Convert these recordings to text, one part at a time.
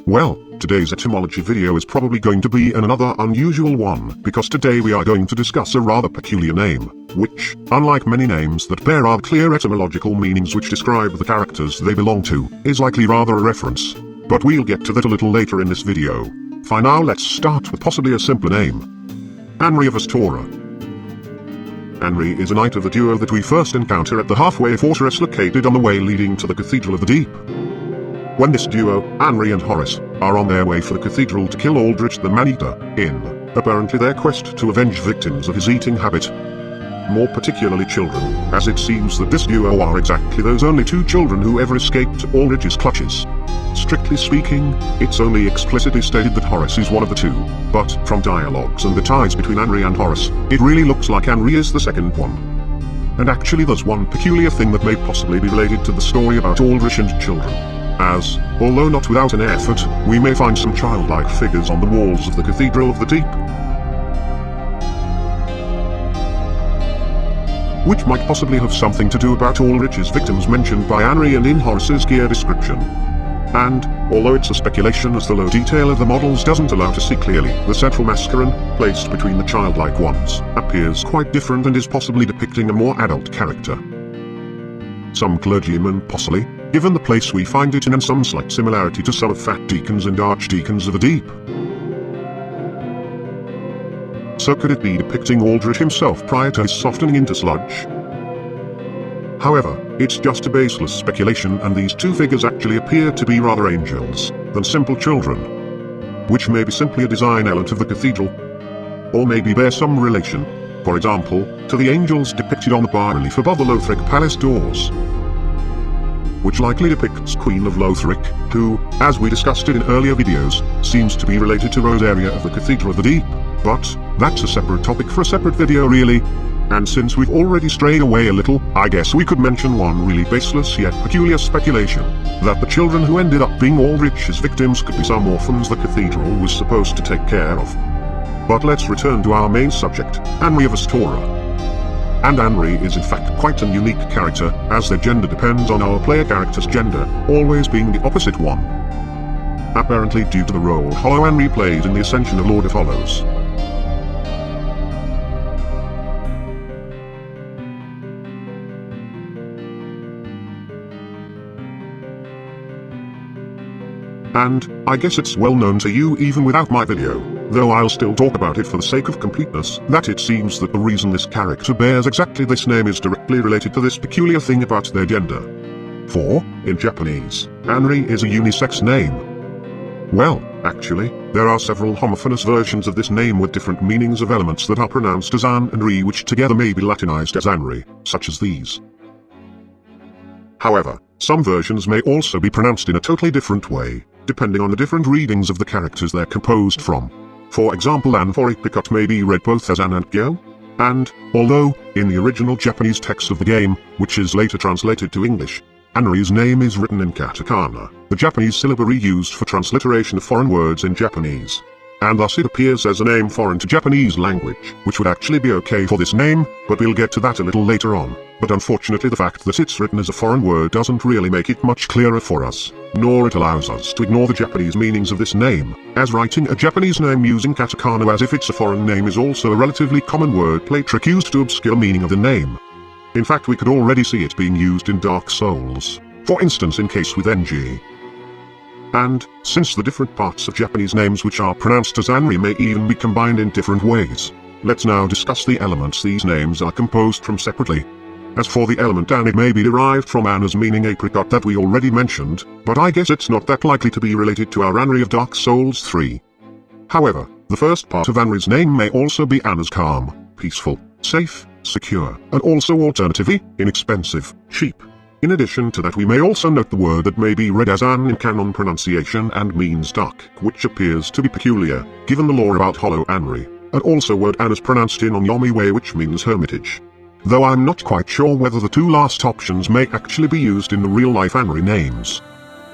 Well, today's etymology video is probably going to be another unusual one, because today we are going to discuss a rather peculiar name, which, unlike many names that bear out clear etymological meanings which describe the characters they belong to, is likely rather a reference. But we'll get to that a little later in this video. For now, let's start with possibly a simpler name. Anri of Horace. Anri is a knight of the duo that we first encounter at the halfway fortress located on the way leading to the Cathedral of the Deep. When this duo, Anri and Horace, are on their way for the cathedral to kill Aldrich the Man-Eater, in, apparently their quest to avenge victims of his eating habit. More particularly children, as it seems that this duo are exactly those only two children who ever escaped Aldrich's clutches. Strictly speaking, it's only explicitly stated that Horace is one of the two, but from dialogues and the ties between Anri and Horace, it really looks like Anri is the second one. And actually there's one peculiar thing that may possibly be related to the story about Aldrich and children. As, although not without an effort, we may find some childlike figures on the walls of the Cathedral of the Deep, which might possibly have something to do about Aldrich's victims mentioned by Anri and in Horace's gear description. And, although it's a speculation as the low detail of the models doesn't allow to see clearly, the central mascaron, placed between the childlike ones, appears quite different and is possibly depicting a more adult character. Some clergymen possibly, given the place we find it in, and some slight similarity to some of Fat Deacons and Archdeacons of the Deep. So could it be depicting Aldrich himself prior to his softening into sludge? However, it's just a baseless speculation, and these two figures actually appear to be rather angels than simple children, which may be simply a design element of the cathedral, or maybe bear some relation, for example, to the angels depicted on the bas-relief above the Lothric Palace doors, which likely depicts Queen of Lothric, who, as we discussed it in earlier videos, seems to be related to Rosaria of the Cathedral of the Deep. But that's a separate topic for a separate video really. And since we've already strayed away a little, I guess we could mention one really baseless yet peculiar speculation, that the children who ended up being Aldrich's victims could be some orphans the cathedral was supposed to take care of. But let's return to our main subject, Anri of Horace. And Anri is in fact quite a unique character, as their gender depends on our player character's gender, always being the opposite one. Apparently due to the role Hollow Anri played in the Ascension of Lord of Hollows. And, I guess it's well known to you even without my video, though I'll still talk about it for the sake of completeness, that it seems that the reason this character bears exactly this name is directly related to this peculiar thing about their gender. For, in Japanese, Anri is a unisex name. Well, actually, there are several homophonous versions of this name with different meanings of elements that are pronounced as An and Ri, which together may be Latinized as Anri, such as these. However, some versions may also be pronounced in a totally different way, depending on the different readings of the characters they're composed from. For example, An for apricot may be read both as An and Gyo. And, although, in the original Japanese text of the game, which is later translated to English, Anri's name is written in katakana, the Japanese syllabary used for transliteration of foreign words in Japanese. And thus it appears as a name foreign to Japanese language, which would actually be okay for this name, but we'll get to that a little later on. But unfortunately the fact that it's written as a foreign word doesn't really make it much clearer for us, nor it allows us to ignore the Japanese meanings of this name, as writing a Japanese name using katakana as if it's a foreign name is also a relatively common wordplay trick used to obscure meaning of the name. In fact, we could already see it being used in Dark Souls, for instance in case with NG. And, since the different parts of Japanese names which are pronounced as Anri may even be combined in different ways, let's now discuss the elements these names are composed from separately. As for the element An, it may be derived from An as meaning apricot that we already mentioned, but I guess it's not that likely to be related to our Anri of Dark Souls 3. However, the first part of Anri's name may also be An as calm, peaceful, safe, secure, and also alternatively, inexpensive, cheap. In addition to that, we may also note the word that may be read as An in canon pronunciation and means duck, which appears to be peculiar, given the lore about Hollow Anri, and also word An is pronounced in Onyomi way, which means hermitage. Though I'm not quite sure whether the two last options may actually be used in the real-life Anri names.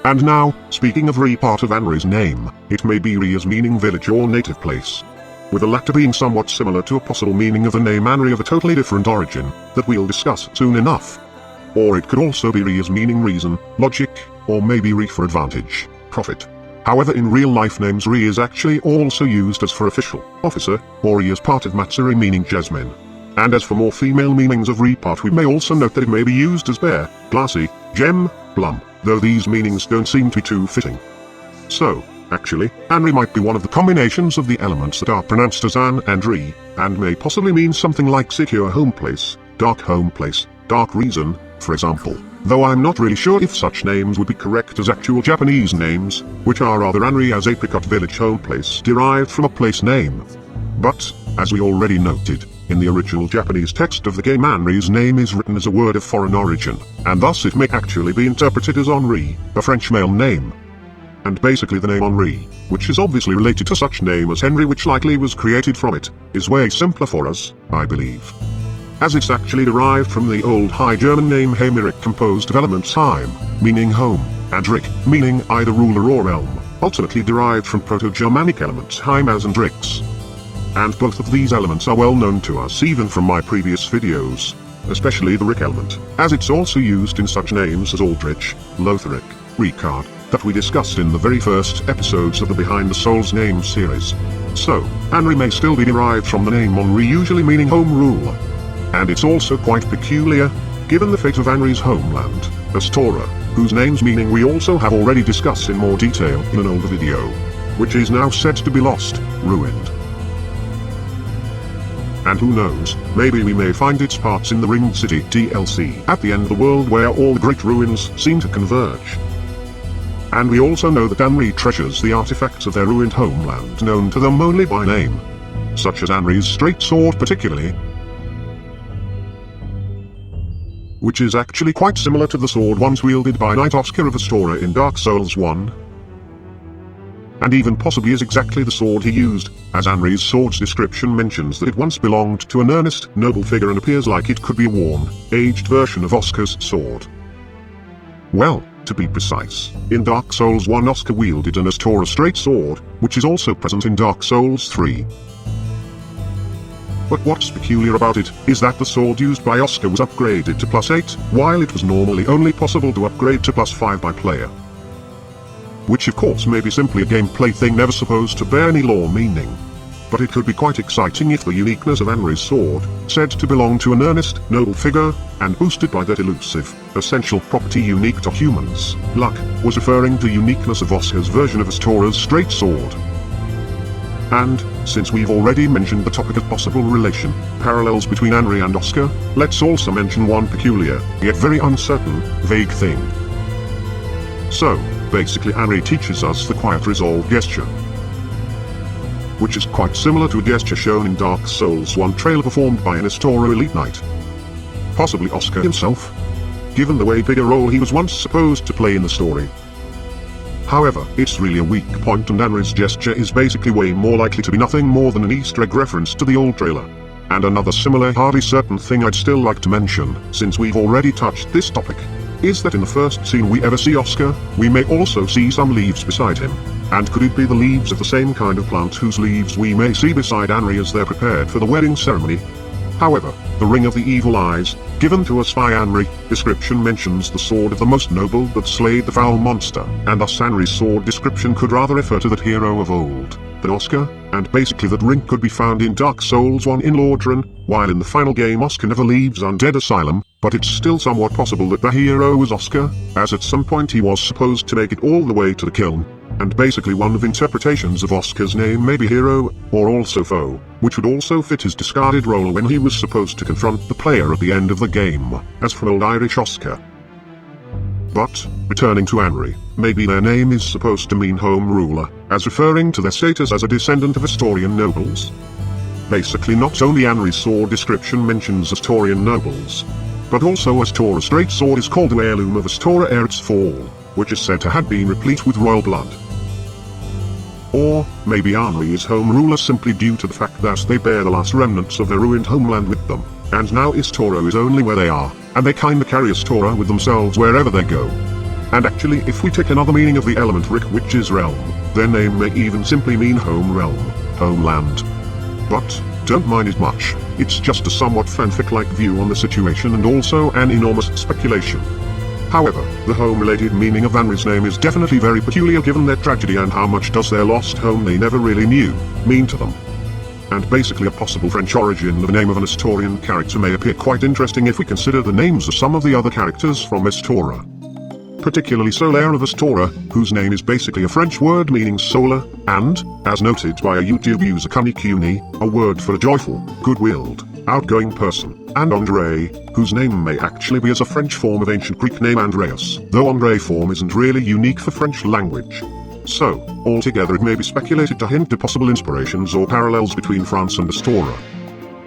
And now, speaking of Ri, part of Anri's name, it may be Ri as meaning village or native place, with the latter being somewhat similar to a possible meaning of the name Anri of a totally different origin, that we'll discuss soon enough. Or it could also be Ri as meaning reason, logic, or maybe Ri for advantage, profit. However, in real life names Ri is actually also used as for official, officer, or Ri as part of Matsuri meaning Jasmine. And as for more female meanings of Ri part, we may also note that it may be used as bear, glassy, gem, plum, though these meanings don't seem to be too fitting. So, actually, Anri might be one of the combinations of the elements that are pronounced as An and Ri, and may possibly mean something like secure home place, dark reason, for example, though I'm not really sure if such names would be correct as actual Japanese names, which are rather Anri as apricot village home place derived from a place name. But, as we already noted, in the original Japanese text of the game Anri's name is written as a word of foreign origin, and thus it may actually be interpreted as Henri, a French male name. And basically the name Henri, which is obviously related to such name as Henry which likely was created from it, is way simpler for us, I believe. As it's actually derived from the old High German name Heimeric composed of elements Heim, meaning home, and Rick, meaning either ruler or realm, ultimately derived from Proto-Germanic elements Heimas and Rix. And both of these elements are well known to us even from my previous videos, especially the Rick element, as it's also used in such names as Aldrich, Lotharic, Ricard, that we discussed in the very first episodes of the Behind the Souls name series. So, Anri may still be derived from the name Henri, usually meaning home ruler. And it's also quite peculiar, given the fate of Anri's homeland, Astora, whose name's meaning we also have already discussed in more detail in an older video, which is now said to be lost, ruined. And who knows, maybe we may find its parts in the Ringed City DLC at the end of the world where all the great ruins seem to converge. And we also know that Anri treasures the artifacts of their ruined homeland known to them only by name, such as Anri's straight sword particularly, which is actually quite similar to the sword once wielded by Knight Oscar of Astora in Dark Souls 1. And even possibly is exactly the sword he used, as Anri's sword's description mentions that it once belonged to an earnest, noble figure and appears like it could be a worn, aged version of Oscar's sword. Well, to be precise, in Dark Souls 1 Oscar wielded an Astora straight sword, which is also present in Dark Souls 3. But what's peculiar about it, is that the sword used by Oscar was upgraded to +8, while it was normally only possible to upgrade to +5 by player. Which of course may be simply a gameplay thing never supposed to bear any lore meaning. But it could be quite exciting if the uniqueness of Anri's sword, said to belong to an earnest, noble figure, and boosted by that elusive, essential property unique to humans, luck, was referring to uniqueness of Oscar's version of Astora's straight sword. And, since we've already mentioned the topic of possible relation, parallels between Anri and Oscar, let's also mention one peculiar, yet very uncertain, vague thing. So, basically Anri teaches us the quiet resolve gesture, which is quite similar to a gesture shown in Dark Souls 1 trailer performed by an Astora elite knight. Possibly Oscar himself, given the way big a role he was once supposed to play in the story. However, it's really a weak point and Anri's gesture is basically way more likely to be nothing more than an Easter egg reference to the old trailer. And another similar hardly certain thing I'd still like to mention, since we've already touched this topic, is that in the first scene we ever see Oscar, we may also see some leaves beside him. And could it be the leaves of the same kind of plant whose leaves we may see beside Anri as they're prepared for the wedding ceremony? However, the Ring of the Evil Eyes, given to us by Anri, description mentions the sword of the most noble that slayed the foul monster, and thus Anri's sword description could rather refer to that hero of old than Oscar, and basically that ring could be found in Dark Souls 1 in Lordran, while in the final game Oscar never leaves Undead Asylum, but it's still somewhat possible that the hero was Oscar, as at some point he was supposed to make it all the way to the kiln. And basically one of interpretations of Oscar's name may be hero, or also foe, which would also fit his discarded role when he was supposed to confront the player at the end of the game, as from old Irish Oscar. But, returning to Anri, maybe their name is supposed to mean home ruler, as referring to their status as a descendant of Astorian nobles. Basically not only Anri's sword description mentions Astorian nobles, but also Astora's straight sword is called the heirloom of Astora ere its fall, which is said to have been replete with royal blood. Or, maybe Anri is home ruler simply due to the fact that they bear the last remnants of their ruined homeland with them, and now Astora is only where they are, and they kinda carry Astora with themselves wherever they go. And actually, if we take another meaning of the element Rick, which is realm, their name may even simply mean home realm, homeland. But, don't mind it much, it's just a somewhat fanfic-like view on the situation and also an enormous speculation. However, the home-related meaning of Anri's name is definitely very peculiar given their tragedy and how much does their lost home they never really knew mean to them. And basically a possible French origin of the name of an Asturian character may appear quite interesting if we consider the names of some of the other characters from Astora. Particularly Solaire of Astora, whose name is basically a French word meaning solar, and, as noted by a YouTube user Cunicuni, a word for a joyful, good-willed, outgoing person, and André, whose name may actually be as a French form of ancient Greek name Andreas, though André form isn't really unique for French language. So, altogether it may be speculated to hint to possible inspirations or parallels between France and Astora.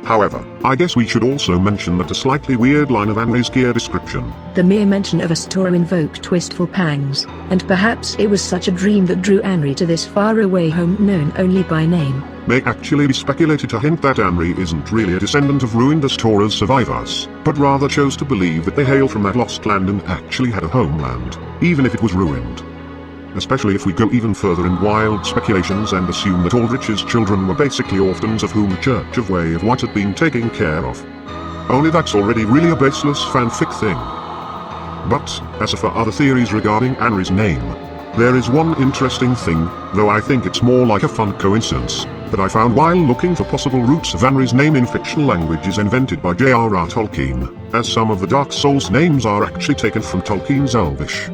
However, I guess we should also mention that a slightly weird line of Anri's gear description. The mere mention of Astora invoked wistful pangs, and perhaps it was such a dream that drew Anri to this faraway home known only by name. May actually be speculated to hint that Anri isn't really a descendant of ruined Astora's survivors, but rather chose to believe that they hail from that lost land and actually had a homeland, even if it was ruined. Especially if we go even further in wild speculations and assume that Aldrich's children were basically orphans of whom the Church of Way of White had been taking care of. Only that's already really a baseless fanfic thing. But, as for other theories regarding Anri's name, there is one interesting thing, though I think it's more like a fun coincidence, that I found while looking for possible roots of Anri's name in fictional languages invented by J.R.R. Tolkien, as some of the Dark Souls names are actually taken from Tolkien's Elvish.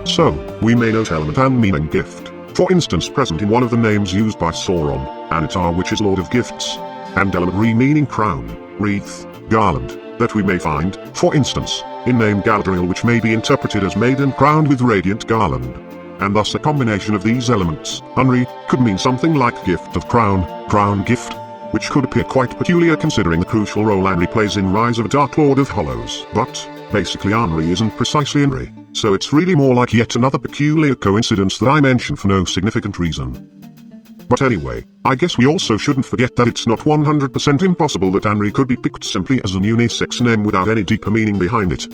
So, we may note element and meaning gift, for instance present in one of the names used by Sauron, Anatar which is Lord of Gifts, and element meaning crown, wreath, garland, that we may find, for instance, in name Galadriel which may be interpreted as maiden crowned with radiant garland. And thus a combination of these elements, Anri, could mean something like gift of crown gift, which could appear quite peculiar considering the crucial role Anri plays in Rise of a Dark Lord of Hollows, but, basically Anri isn't precisely Anri, so it's really more like yet another peculiar coincidence that I mention for no significant reason. But anyway, I guess we also shouldn't forget that it's not 100% impossible that Anri could be picked simply as an unisex name without any deeper meaning behind it.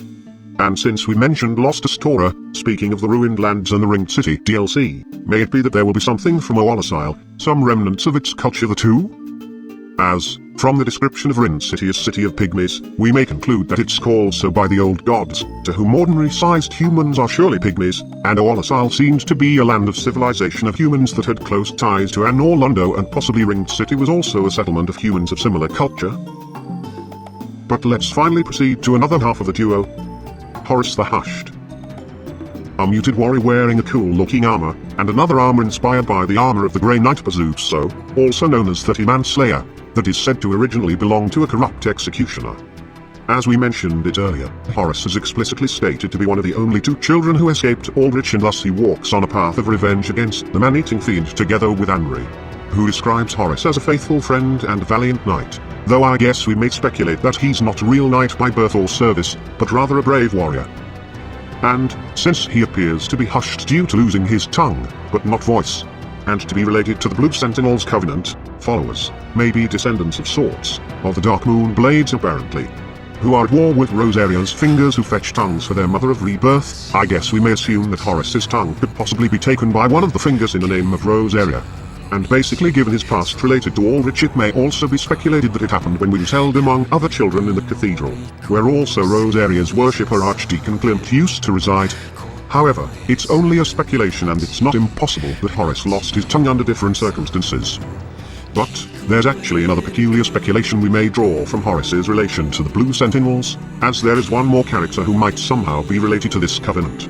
And since we mentioned Lost Astora, speaking of the Ruined Lands and the Ringed City DLC, may it be that there will be something from Oalasile, some remnants of its culture too? As, from the description of Ringed City as City of Pygmies, we may conclude that it's called so by the old gods, to whom ordinary-sized humans are surely pygmies, and Oalasile seems to be a land of civilization of humans that had close ties to Anor Londo and possibly Ringed City was also a settlement of humans of similar culture. But let's finally proceed to another half of the duo, Horace the Hushed. A muted warrior wearing a cool-looking armor, and another armor inspired by the armor of the Grey Knight Bazooso, also known as 30-Man Slayer, that is said to originally belong to a corrupt executioner. As we mentioned it earlier, Horace is explicitly stated to be one of the only two children who escaped Aldrich and thus he walks on a path of revenge against the man-eating fiend together with Anri, who describes Horace as a faithful friend and valiant knight, though I guess we may speculate that he's not a real knight by birth or service, but rather a brave warrior. And, since he appears to be hushed due to losing his tongue, but not voice, and to be related to the Blue Sentinel's Covenant, followers, maybe descendants of sorts, of the Dark Moon Blades apparently, who are at war with Rosaria's fingers who fetch tongues for their Mother of Rebirth, I guess we may assume that Horace's tongue could possibly be taken by one of the fingers in the name of Rosaria. And basically given his past related to Aldrich it may also be speculated that it happened when he was held among other children in the cathedral, where also Rosaria's worshipper Archdeacon Klimt used to reside. However, it's only a speculation and it's not impossible that Horace lost his tongue under different circumstances. But, there's actually another peculiar speculation we may draw from Horace's relation to the Blue Sentinels, as there is one more character who might somehow be related to this covenant.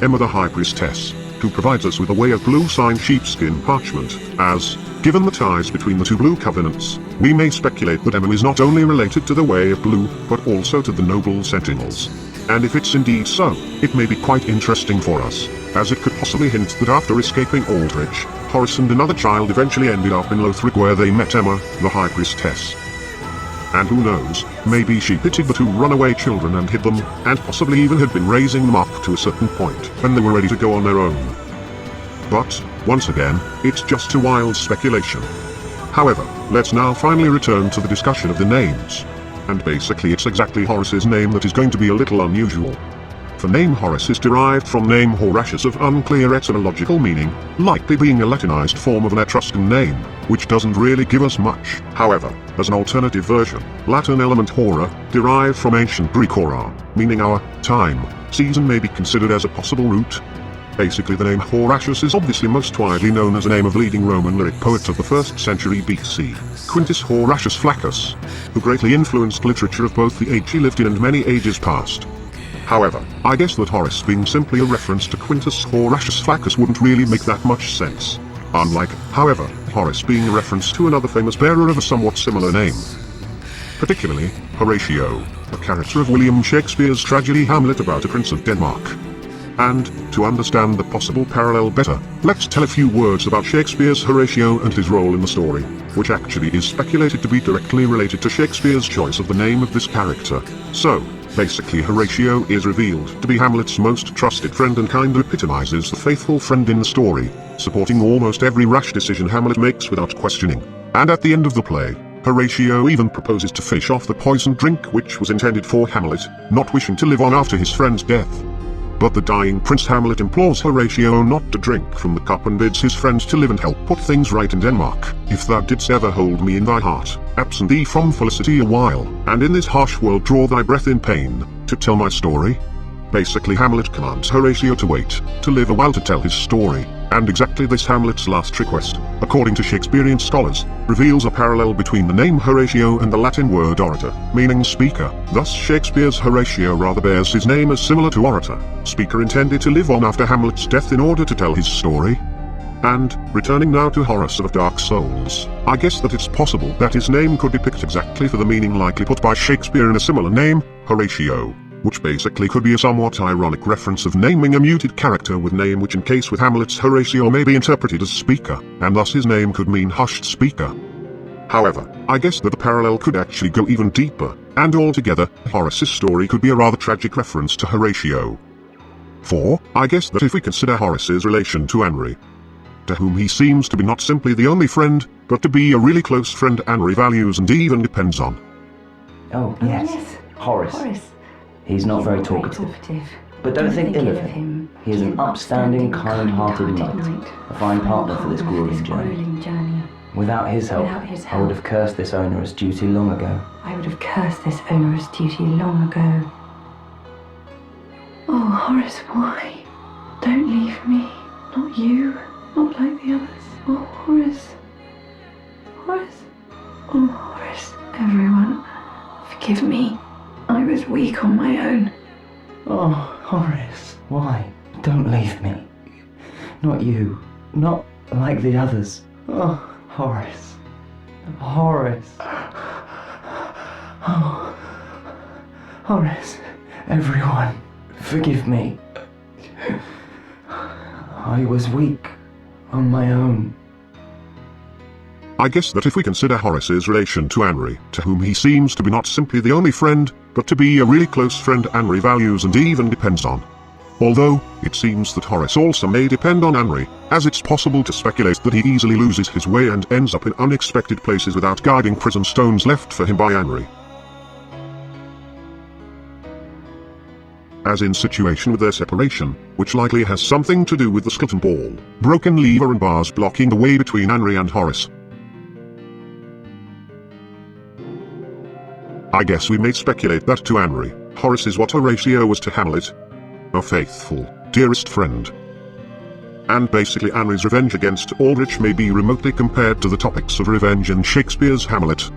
Emma the High Priestess, who provides us with a way of blue signed sheepskin parchment, as, given the ties between the two blue covenants, we may speculate that Emma is not only related to the Way of Blue, but also to the Noble Sentinels. And if it's indeed so, it may be quite interesting for us, as it could possibly hint that after escaping Aldrich, Horace and another child eventually ended up in Lothric where they met Emma, the High Priestess. And who knows, maybe she pitied the two runaway children and hid them, and possibly even had been raising them up to a certain point when they were ready to go on their own. But, once again, it's just a wild speculation. However, let's now finally return to the discussion of the names. And basically it's exactly Horace's name that is going to be a little unusual. The name Horace is derived from name Horatius of unclear etymological meaning, likely being a Latinized form of an Etruscan name, which doesn't really give us much. However, as an alternative version, Latin element hora, derived from ancient Greek hora, meaning hour, time, season may be considered as a possible route. Basically, the name Horace is obviously most widely known as the name of leading Roman lyric poet of the 1st century BC, Quintus Horatius Flaccus, who greatly influenced literature of both the age he lived in and many ages past. However, I guess that Horace being simply a reference to Quintus Horatius Flaccus wouldn't really make that much sense. Unlike, however, Horace being a reference to another famous bearer of a somewhat similar name. Particularly, Horatio, a character of William Shakespeare's tragedy Hamlet about a prince of Denmark. And, to understand the possible parallel better, let's tell a few words about Shakespeare's Horatio and his role in the story, which actually is speculated to be directly related to Shakespeare's choice of the name of this character. So, basically Horatio is revealed to be Hamlet's most trusted friend and kind of epitomizes the faithful friend in the story, supporting almost every rash decision Hamlet makes without questioning. And at the end of the play, Horatio even proposes to finish off the poisoned drink which was intended for Hamlet, not wishing to live on after his friend's death. But the dying Prince Hamlet implores Horatio not to drink from the cup and bids his friend to live and help put things right in Denmark. If thou didst ever hold me in thy heart, absent thee from felicity a while, and in this harsh world draw thy breath in pain, to tell my story. Basically Hamlet commands Horatio to wait, to live a while to tell his story, and exactly this Hamlet's last request, according to Shakespearean scholars, reveals a parallel between the name Horatio and the Latin word orator, meaning speaker. Thus Shakespeare's Horatio rather bears his name as similar to orator, speaker intended to live on after Hamlet's death in order to tell his story. And, returning now to Horace of Dark Souls, I guess that it's possible that his name could be picked exactly for the meaning likely put by Shakespeare in a similar name, Horatio, which basically could be a somewhat ironic reference of naming a muted character with name which in case with Hamlet's Horatio may be interpreted as speaker, and thus his name could mean hushed speaker. However, I guess that the parallel could actually go even deeper, and altogether, Horace's story could be a rather tragic reference to Horatio. For, I guess that if we consider Horace's relation to Anri, to whom he seems to be not simply the only friend, but to be a really close friend Anri values and even depends on. Oh, yes. Horace. He's not very talkative. But don't think ill of him. He is an upstanding, kind-hearted knight, a fine partner for this grueling journey. Without his help, I would have cursed this onerous duty long ago. Oh, Horace, why? Don't leave me. Not you. Not like the others. Oh, Horace. Oh, Horace. Everyone, forgive me. I was weak on my own. Oh, Horace, why? Don't leave me. Not you. Not like the others. Oh, Horace. Oh, Horace. Everyone, forgive me. I was weak on my own. I guess that if we consider Horace's relation to Anri, to whom he seems to be not simply the only friend, but to be a really close friend Anri values and even depends on. Although, it seems that Horace also may depend on Anri, as it's possible to speculate that he easily loses his way and ends up in unexpected places without guiding prison stones left for him by Anri. As in situation with their separation, which likely has something to do with the skeleton ball, broken lever and bars blocking the way between Anri and Horace. I guess we may speculate that to Anri, Horace is what Horatio was to Hamlet. A faithful, dearest friend. And basically Anri's revenge against Aldrich may be remotely compared to the topics of revenge in Shakespeare's Hamlet.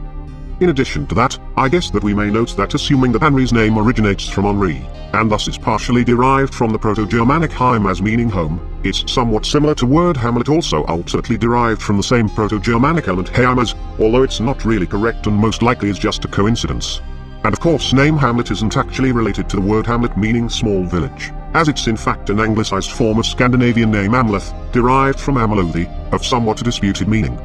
In addition to that, I guess that we may note that assuming that Anri's name originates from Anri, and thus is partially derived from the Proto-Germanic Heim as meaning home, it's somewhat similar to word Hamlet also ultimately derived from the same Proto-Germanic element Heimas, although it's not really correct and most likely is just a coincidence. And of course name Hamlet isn't actually related to the word Hamlet meaning small village, as it's in fact an anglicized form of Scandinavian name Amleth, derived from Amalothe, of somewhat disputed meaning.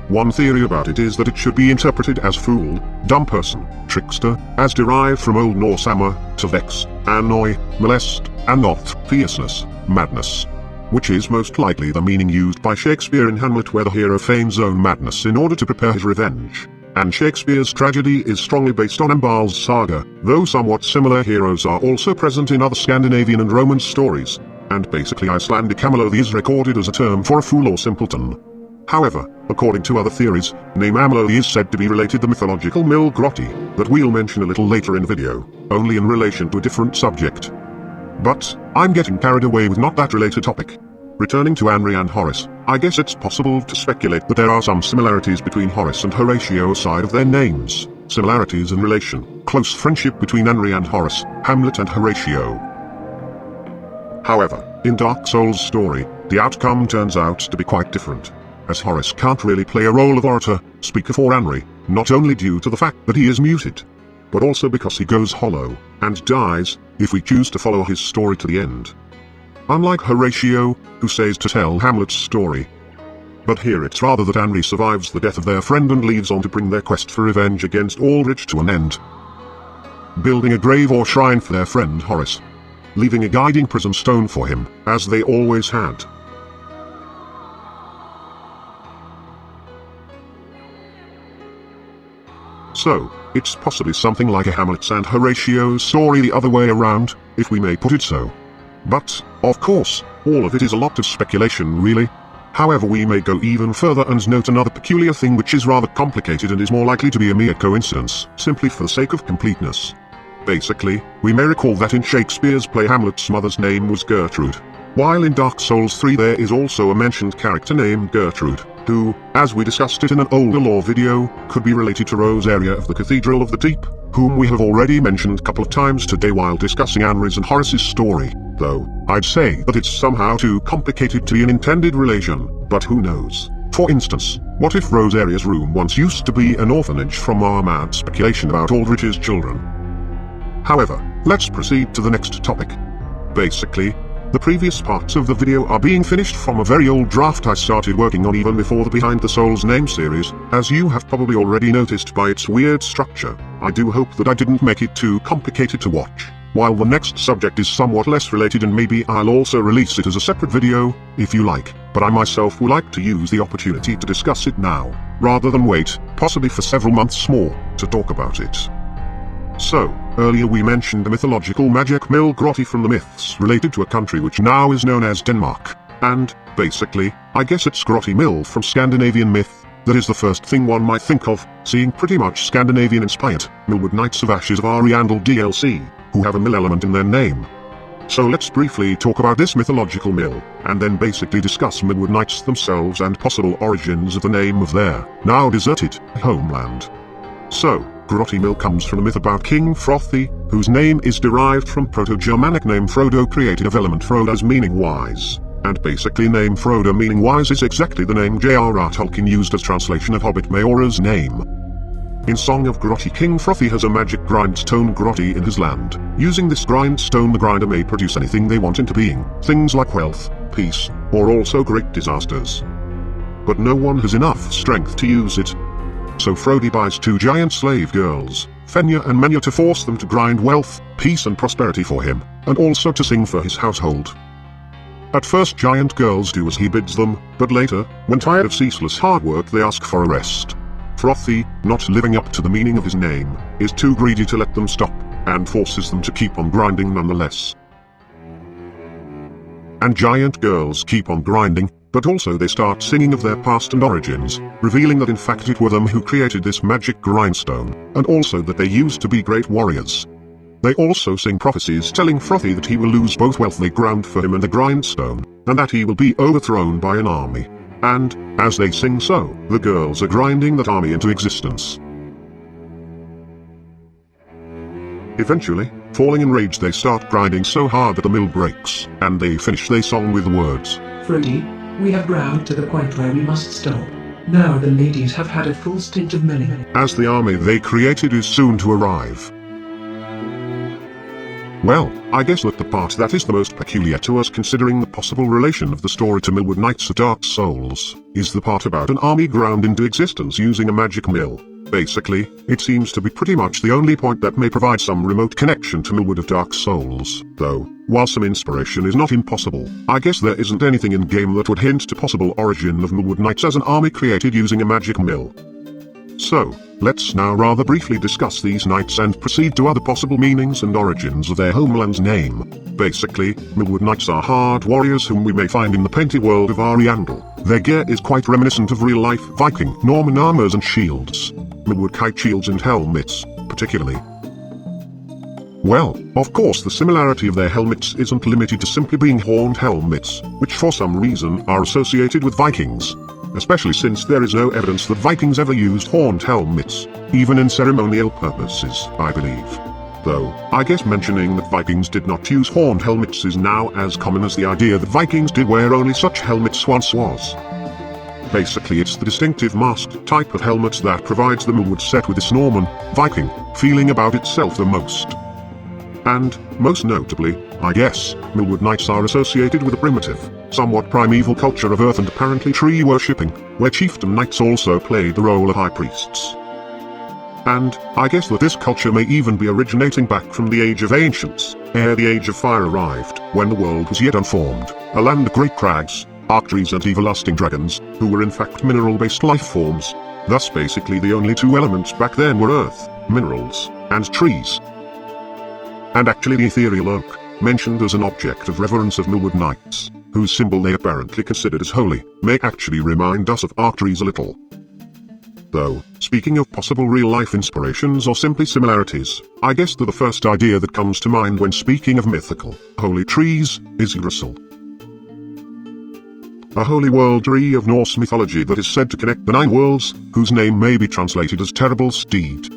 One theory about it is that it should be interpreted as fool, dumb person, trickster, as derived from Old Norse amma, to vex, annoy, molest, and noth, fierceness, madness. Which is most likely the meaning used by Shakespeare in Hamlet where the hero feigns own madness in order to prepare his revenge. And Shakespeare's tragedy is strongly based on Ambal's saga, though somewhat similar heroes are also present in other Scandinavian and Roman stories, and basically Icelandic Amalothe is recorded as a term for a fool or simpleton. However, according to other theories, name Amalothe is said to be related to the mythological Mill Grotti, that we'll mention a little later in the video, only in relation to a different subject. But I'm getting carried away with not that related topic. Returning to Anri and Horace, I guess it's possible to speculate that there are some similarities between Horace and Horatio aside of their names. Similarities in relation, close friendship between Anri and Horace, Hamlet and Horatio. However, in Dark Souls' story, the outcome turns out to be quite different, as Horace can't really play a role of orator, speaker for Anri, not only due to the fact that he is muted, but also because he goes hollow, and dies, if we choose to follow his story to the end. Unlike Horatio, who says to tell Hamlet's story. But here it's rather that Anri survives the death of their friend and leads on to bring their quest for revenge against Aldrich to an end. Building a grave or shrine for their friend Horace, leaving a guiding prism stone for him, as they always had. So, it's possibly something like a Hamlet's and Horatio's story the other way around, if we may put it so. But, of course, all of it is a lot of speculation really. However, we may go even further and note another peculiar thing which is rather complicated and is more likely to be a mere coincidence, simply for the sake of completeness. Basically, we may recall that in Shakespeare's play Hamlet's mother's name was Gertrude, while in Dark Souls 3 there is also a mentioned character named Gertrude, who, as we discussed it in an older lore video, could be related to Rosaria of the Cathedral of the Deep, whom we have already mentioned a couple of times today while discussing Anri's and Horace's story, though I'd say that it's somehow too complicated to be an intended relation, but who knows. For instance, what if Rosaria's room once used to be an orphanage from our mad speculation about Aldrich's children? However, let's proceed to the next topic. Basically, the previous parts of the video are being finished from a very old draft I started working on even before the Behind the Souls name series, as you have probably already noticed by its weird structure. I do hope that I didn't make it too complicated to watch. While the next subject is somewhat less related and maybe I'll also release it as a separate video, if you like, but I myself would like to use the opportunity to discuss it now, rather than wait, possibly for several months more, to talk about it. So, earlier we mentioned the mythological magic mill grotty from the myths related to a country which now is known as Denmark, and, basically, I guess it's grotty mill from Scandinavian myth, that is the first thing one might think of, seeing pretty much Scandinavian-inspired, Millwood Knights of Ashes of Anri and DLC, who have a mill element in their name. So let's briefly talk about this mythological mill, and then basically discuss Millwood Knights themselves and possible origins of the name of their, now deserted, homeland. So, Grotty Mill comes from a myth about King Frothy, whose name is derived from Proto-Germanic name Frodo, creative element Frodo's meaning wise. And basically name Frodo meaning wise is exactly the name J.R.R. Tolkien used as translation of Hobbit Maora's name. In Song of Grotty, King Frothy has a magic grindstone grotty in his land. Using this grindstone the grinder may produce anything they want into being, things like wealth, peace, or also great disasters. But no one has enough strength to use it. So Frody buys two giant slave girls, Fenya and Menya, to force them to grind wealth, peace and prosperity for him, and also to sing for his household. At first giant girls do as he bids them, but later, when tired of ceaseless hard work they ask for a rest. Frothy, not living up to the meaning of his name, is too greedy to let them stop, and forces them to keep on grinding nonetheless. And giant girls keep on grinding, but also they start singing of their past and origins, revealing that in fact it were them who created this magic grindstone, and also that they used to be great warriors. They also sing prophecies telling Frothy that he will lose both wealth they ground for him and the grindstone, and that he will be overthrown by an army. And, as they sing so, the girls are grinding that army into existence. Eventually, falling in rage they start grinding so hard that the mill breaks, and they finish their song with the words, Frody, we have ground to the point where we must stop. Now the ladies have had a full stint of milling. as the army they created is soon to arrive. Well, I guess that the part that is the most peculiar to us, considering the possible relation of the story to Millwood Knights of Dark Souls, is the part about an army ground into existence using a magic mill. Basically, it seems to be pretty much the only point that may provide some remote connection to Millwood of Dark Souls, though, while some inspiration is not impossible, I guess there isn't anything in game that would hint to possible origin of Millwood Knights as an army created using a magic mill. So, let's now rather briefly discuss these knights and proceed to other possible meanings and origins of their homeland's name. Basically, Millwood Knights are hard warriors whom we may find in the painted world of Ariandel. Their gear is quite reminiscent of real-life Viking Norman armors and shields. Millwood kite shields and helmets, particularly. Well, of course the similarity of their helmets isn't limited to simply being horned helmets, which for some reason are associated with Vikings. Especially since there is no evidence that Vikings ever used horned helmets, even in ceremonial purposes, I believe. Though, I guess mentioning that Vikings did not use horned helmets is now as common as the idea that Vikings did wear only such helmets once was. Basically it's the distinctive masked type of helmet that provides the Millwood set with this Norman, Viking, feeling about itself the most. And, most notably, I guess, Millwood Knights are associated with a primitive, somewhat primeval culture of earth and apparently tree worshipping, where chieftain knights also played the role of high priests. And, I guess that this culture may even be originating back from the Age of Ancients, ere the Age of Fire arrived, when the world was yet unformed, a land of great crags, arc trees and everlasting dragons, who were in fact mineral-based life forms. Thus basically the only two elements back then were earth, minerals, and trees. And actually the ethereal oak, mentioned as an object of reverence of Millwood Knights, whose symbol they apparently considered as holy, may actually remind us of arc trees a little. Though, speaking of possible real-life inspirations or simply similarities, I guess that the first idea that comes to mind when speaking of mythical, holy trees, is Yggdrasil. A holy world tree of Norse mythology that is said to connect the 9 worlds, whose name may be translated as Terrible Steed.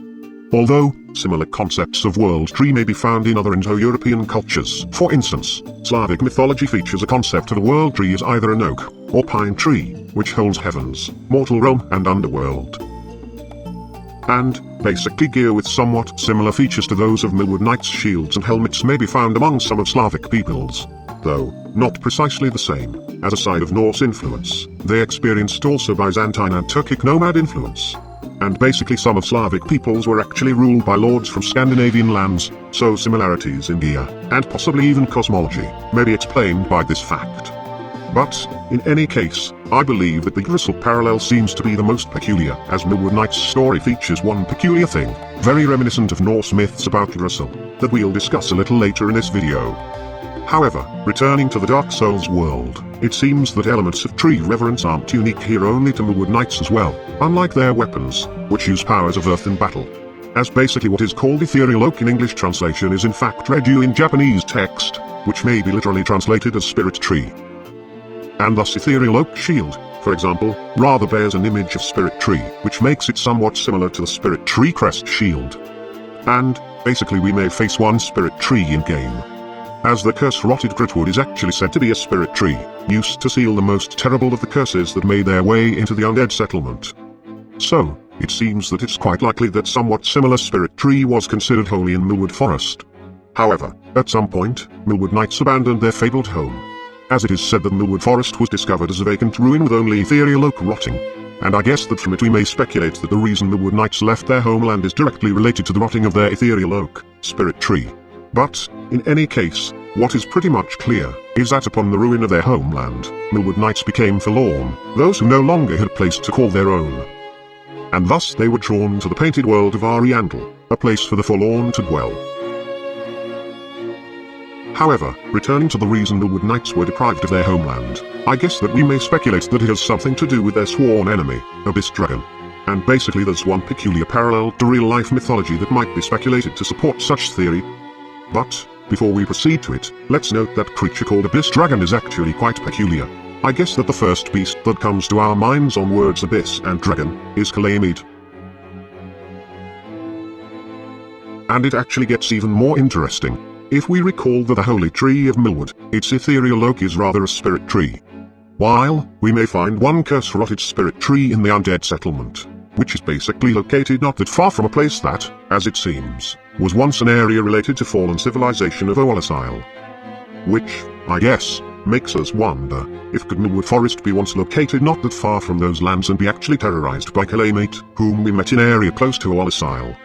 Although, similar concepts of world tree may be found in other Indo-European cultures. For instance, Slavic mythology features a concept of a world tree as either an oak, or pine tree, which holds heavens, mortal realm, and underworld. And, basically gear with somewhat similar features to those of Millwood Knights' shields and helmets may be found among some of Slavic peoples. Though, not precisely the same, as a side of Norse influence, they experienced also Byzantine and Turkic nomad influence. And basically some of Slavic peoples were actually ruled by lords from Scandinavian lands, so similarities in gear, and possibly even cosmology, may be explained by this fact. But, in any case, I believe that the Yggdrasil parallel seems to be the most peculiar, as Millwood Knight's story features one peculiar thing, very reminiscent of Norse myths about Yggdrasil, that we'll discuss a little later in this video. However, returning to the Dark Souls world, it seems that elements of tree reverence aren't unique here only to Millwood Knights as well, unlike their weapons, which use powers of earth in battle. As basically what is called ethereal oak in English translation is in fact redu in Japanese text, which may be literally translated as spirit tree. And thus ethereal oak shield, for example, rather bears an image of spirit tree, which makes it somewhat similar to the spirit tree crest shield. And, basically we may face one spirit tree in-game, as the curse-rotted Gritwood is actually said to be a spirit tree, used to seal the most terrible of the curses that made their way into the undead settlement. So, it seems that it's quite likely that somewhat similar spirit tree was considered holy in Millwood Forest. However, at some point, Millwood Knights abandoned their fabled home, as it is said that Millwood Forest was discovered as a vacant ruin with only ethereal oak rotting. And I guess that from it we may speculate that the reason Millwood Knights left their homeland is directly related to the rotting of their ethereal oak, spirit tree. But, in any case, what is pretty much clear, is that upon the ruin of their homeland, Millwood Knights became forlorn, those who no longer had a place to call their own. And thus they were drawn to the painted world of Anri and Horace, a place for the forlorn to dwell. However, returning to the reason Millwood Knights were deprived of their homeland, I guess that we may speculate that it has something to do with their sworn enemy, Abyss Dragon. And basically there's one peculiar parallel to real-life mythology that might be speculated to support such theory. But, before we proceed to it, let's note that creature called Abyss Dragon is actually quite peculiar. I guess that the first beast that comes to our minds on words Abyss and Dragon is Calamid. And it actually gets even more interesting, if we recall that the holy tree of Millwood, its ethereal oak is rather a spirit tree. While, we may find one curse-rotted spirit tree in the undead settlement, which is basically located not that far from a place that, as it seems, was once an area related to fallen civilization of Oalisile. Which, I guess, makes us wonder, if could Millwood Forest be once located not that far from those lands and be actually terrorized by Calamate, whom we met in an area close to Oalisile.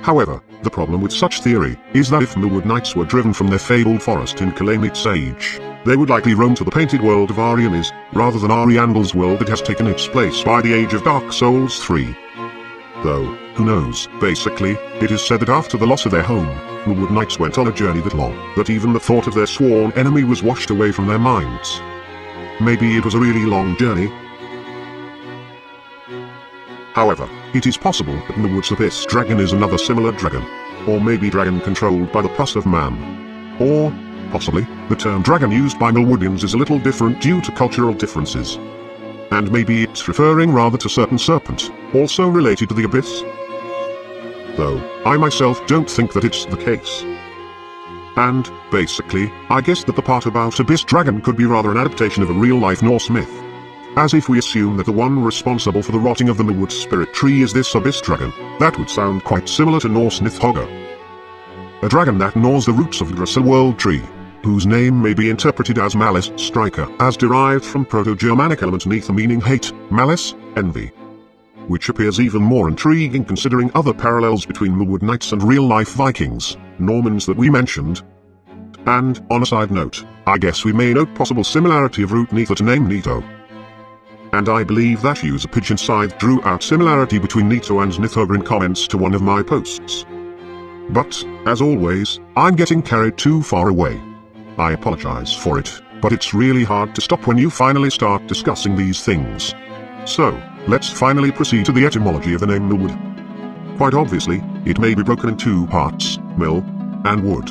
However, the problem with such theory, is that if Millwood Knights were driven from their fabled forest in Calamate's age, they would likely roam to the painted world of Arianis, rather than Ariandal's world that has taken its place by the age of Dark Souls 3. Though, who knows, basically, it is said that after the loss of their home, Millwood Knights went on a journey that long, that even the thought of their sworn enemy was washed away from their minds. Maybe it was a really long journey. However, it is possible that Millwood's Abyss Dragon is another similar dragon. or maybe dragon controlled by the pus of man. Or, possibly, the term dragon used by Millwoodians is a little different due to cultural differences. And maybe it's referring rather to certain serpent, also related to the abyss? Though, I myself don't think that it's the case. And, basically, I guess that the part about Abyss Dragon could be rather an adaptation of a real-life Norse myth. As if we assume that the one responsible for the rotting of the Millwood spirit tree is this Abyss Dragon, that would sound quite similar to Norse Nithhogger. A dragon that gnaws the roots of the Yggdrasil world tree, whose name may be interpreted as malice striker, as derived from Proto-Germanic element neither meaning hate, malice, envy. Which appears even more intriguing considering other parallels between Millwood knights and real-life Vikings, Normans that we mentioned. And, on a side note, I guess we may note possible similarity of root neither to name Nito. And I believe that user Pigeon Scythe drew out similarity between Nito and Nithhogger in comments to one of my posts. But, as always, I'm getting carried too far away. I apologize for it, but it's really hard to stop when you finally start discussing these things. So, let's finally proceed to the etymology of the name Millwood. Quite obviously, it may be broken in two parts, mill and wood.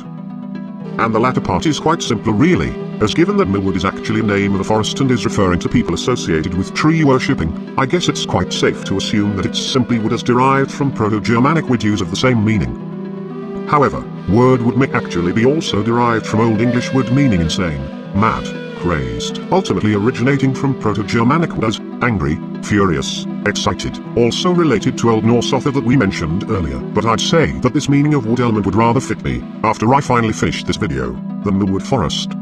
And the latter part is quite simple really, as given that Millwood is actually a name of a forest and is referring to people associated with tree worshipping, I guess it's quite safe to assume that it's simply wood as derived from Proto-Germanic wood of the same meaning. However, word wood may actually be also derived from Old English wood meaning insane, mad, crazed, ultimately originating from Proto-Germanic wood as angry, furious, excited, also related to Old Norse author that we mentioned earlier, but I'd say that this meaning of wood element would rather fit me, after I finally finished this video, than Millwood forest.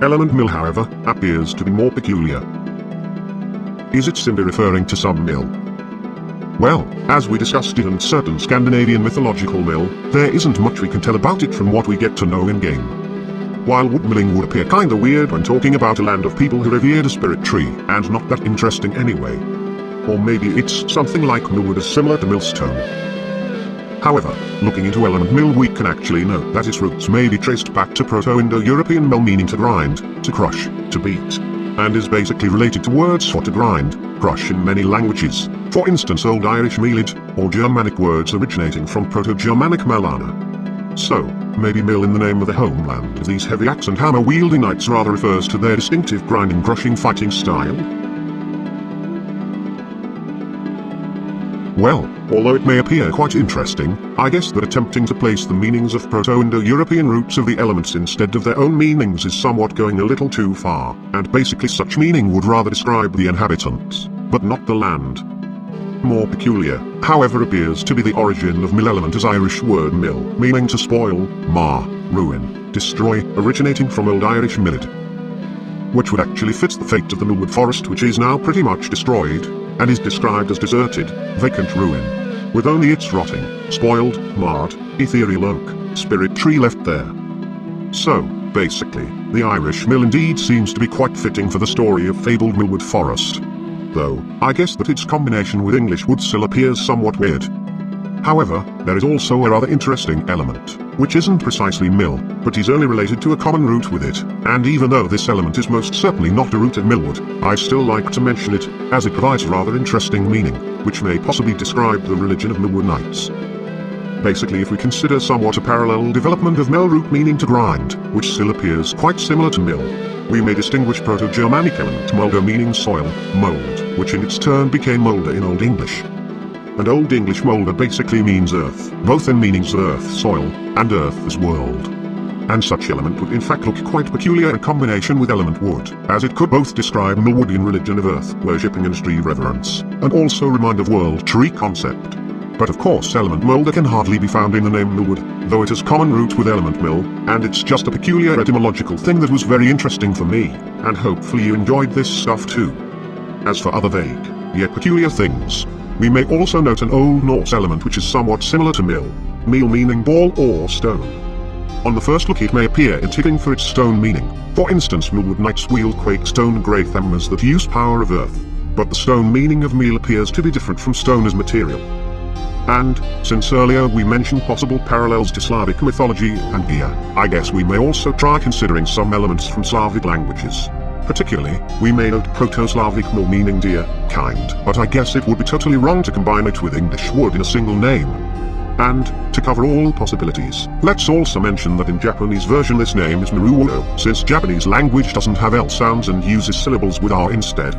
Element mill however, appears to be more peculiar. Is it simply referring to some mill? Well, as we discussed in certain Scandinavian mythological mill, there isn't much we can tell about it from what we get to know in-game. While woodmilling would appear kinda weird when talking about a land of people who revered a spirit tree, and not that interesting anyway. Or maybe it's something like millwood is similar to millstone. However, looking into element mill we can actually note that its roots may be traced back to Proto-Indo-European mill meaning to grind, to crush, to beat, and is basically related to words for to grind, crush in many languages, for instance Old Irish mealid, or Germanic words originating from Proto-Germanic malana. So, maybe mill in the name of the homeland of these heavy axe and hammer wielding knights rather refers to their distinctive grinding crushing fighting style? Well, although it may appear quite interesting, I guess that attempting to place the meanings of Proto-Indo-European roots of the elements instead of their own meanings is somewhat going a little too far, and basically such meaning would rather describe the inhabitants, but not the land. More peculiar, however, appears to be the origin of mill element as Irish word mill, meaning to spoil, mar, ruin, destroy, originating from Old Irish millid. Which would actually fit the fate of the Millwood forest which is now pretty much destroyed, and is described as deserted, vacant ruin, with only its rotting, spoiled, marred, ethereal oak, spirit tree left there. So, basically, the Irish mill indeed seems to be quite fitting for the story of fabled Millwood forest. Though, I guess that its combination with English wood still appears somewhat weird. However, there is also a rather interesting element, which isn't precisely mill, but is only related to a common root with it, and even though this element is most certainly not a root of Millwood, I still like to mention it, as it provides a rather interesting meaning, which may possibly describe the religion of Millwood knights. Basically, if we consider somewhat a parallel development of mill root meaning to grind, which still appears quite similar to mill, we may distinguish Proto-Germanic element molder meaning soil, mold, which in its turn became molder in Old English. And Old English molder basically means earth, both in meanings of earth, soil, and earth as world. And such element would in fact look quite peculiar in combination with element wood, as it could both describe Millwoodian religion of earth worshipping and tree reverence, and also remind of world tree concept. But of course element molder can hardly be found in the name Millwood, though it has common root with element mill, and it's just a peculiar etymological thing that was very interesting for me, and hopefully you enjoyed this stuff too. As for other vague, yet peculiar things, we may also note an Old Norse element which is somewhat similar to mill, meal meaning ball or stone. On the first look it may appear intriguing for its stone meaning, for instance Millwood knights wield quake stone great hammers that use power of earth, but the stone meaning of meal appears to be different from stone as material. And, since earlier we mentioned possible parallels to Slavic mythology and gear, I guess we may also try considering some elements from Slavic languages. Particularly, we may note Proto-Slavic mill meaning deer, kind, but I guess it would be totally wrong to combine it with English wood in a single name. And, to cover all possibilities, let's also mention that in Japanese version this name is Miruono, since Japanese language doesn't have L sounds and uses syllables with R instead.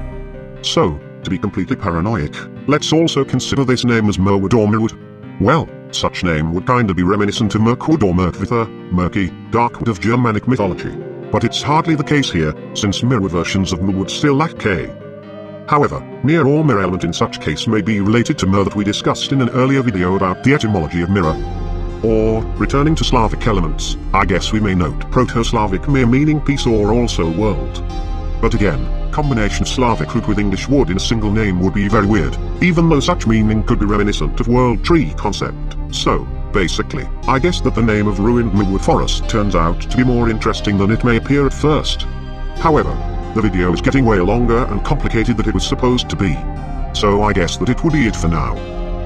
So, to be completely paranoid, let's also consider this name as Millwood or Millwood. Well, such name would kinda be reminiscent of Mirkwood or Mirkvither, murky, dark wood of Germanic mythology. But it's hardly the case here, since mirror versions of Millwood still lack K. However, mir or mir element in such case may be related to mir that we discussed in an earlier video about the etymology of mirror. Or, returning to Slavic elements, I guess we may note Proto-Slavic mir meaning peace or also world. But again, combination of Slavic root with English wood in a single name would be very weird, even though such meaning could be reminiscent of world tree concept. So, basically, I guess that the name of ruined Millwood Forest turns out to be more interesting than it may appear at first. However, the video is getting way longer and complicated than it was supposed to be. So I guess that it would be it for now.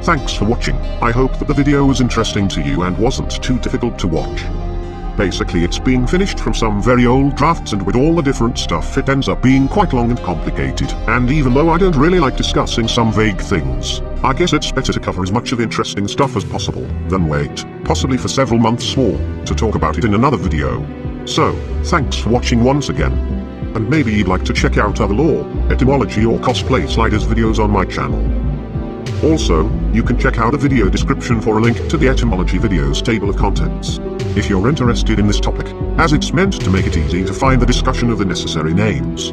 Thanks for watching. I hope that the video was interesting to you and wasn't too difficult to watch. Basically it's being finished from some very old drafts, and with all the different stuff it ends up being quite long and complicated, and even though I don't really like discussing some vague things, I guess it's better to cover as much of interesting stuff as possible, than wait, possibly for several months more, to talk about it in another video. So, thanks for watching once again. And maybe you'd like to check out other lore, etymology or cosplay sliders videos on my channel. Also, you can check out the video description for a link to the etymology videos table of contents, if you're interested in this topic, as it's meant to make it easy to find the discussion of the necessary names.